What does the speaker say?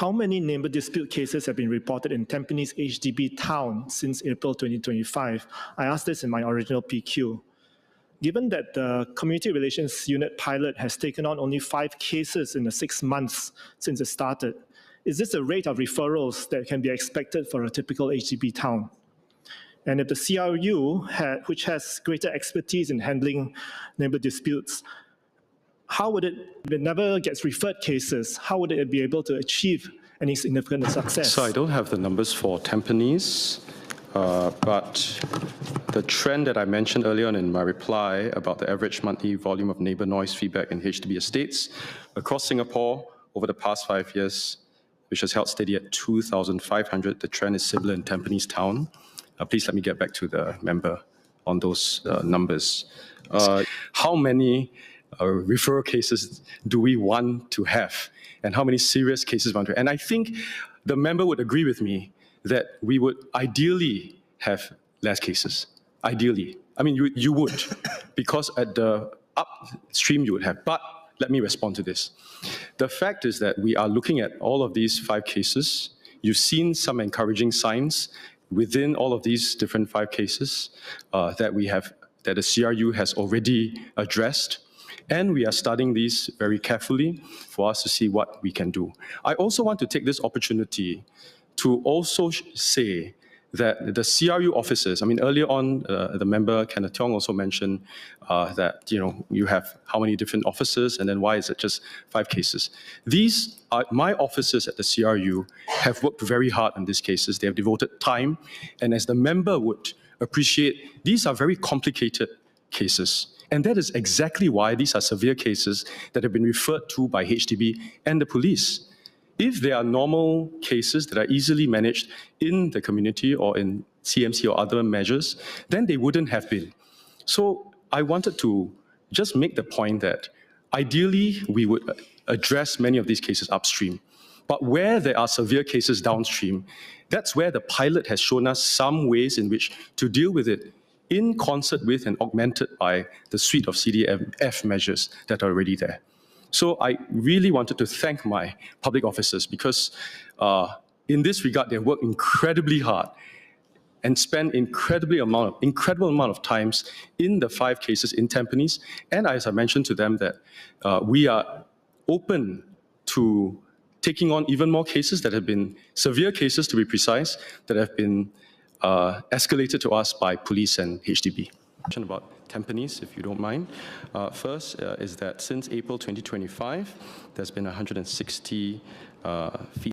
how many neighbour dispute cases have been reported in Tampines HDB town since April 2025? I asked this in my original PQ. Given that the Community Relations Unit pilot has taken on only 5 cases in the 6 months since it started, is this a rate of referrals that can be expected for a typical HDB town? And if the CRU, which has greater expertise in handling neighbour disputes, how would it, if it never gets referred cases, how would it be able to achieve any significant success? So I don't have the numbers for Tampines, but the trend that I mentioned earlier on in my reply about the average monthly volume of neighbour noise feedback in HDB estates across Singapore over the past 5 years, which has held steady at 2,500, the trend is similar in Tampines town. Please let me get back to the member on those numbers. How many referral cases do we want to have? And how many serious cases want to have? And I think the member would agree with me that we would ideally have less cases. Ideally. I mean, you would, because at the upstream you would have. But let me respond to this. The fact is that we are looking at all of these 5 cases. You've seen some encouraging signs within all of these different 5 cases that the CRU has already addressed. And we are studying these very carefully for us to see what we can do. I also want to take this opportunity to also say that the CRU officers, I mean, earlier on, the member, Kenneth Tiong, also mentioned that, you have how many different officers, and then why is it just 5 cases? These are my officers at the CRU have worked very hard on these cases. They have devoted time, and as the member would appreciate, these are very complicated cases. And that is exactly why these are severe cases that have been referred to by HDB and the police. If they are normal cases that are easily managed in the community or in CMC or other measures, then they wouldn't have been. So I wanted to just make the point that ideally we would address many of these cases upstream. But where there are severe cases downstream, that's where the pilot has shown us some ways in which to deal with it in concert with and augmented by the suite of CDF measures that are already there. So I really wanted to thank my public officers because in this regard, they worked incredibly hard and spent incredible amount of times in the 5 cases in Tampines. And as I mentioned to them that we are open to taking on even more cases that have been severe cases, to be precise, that have been escalated to us by police and HDB. About Tampines, if you don't mind. First is that since April 2025, there's been 160 feet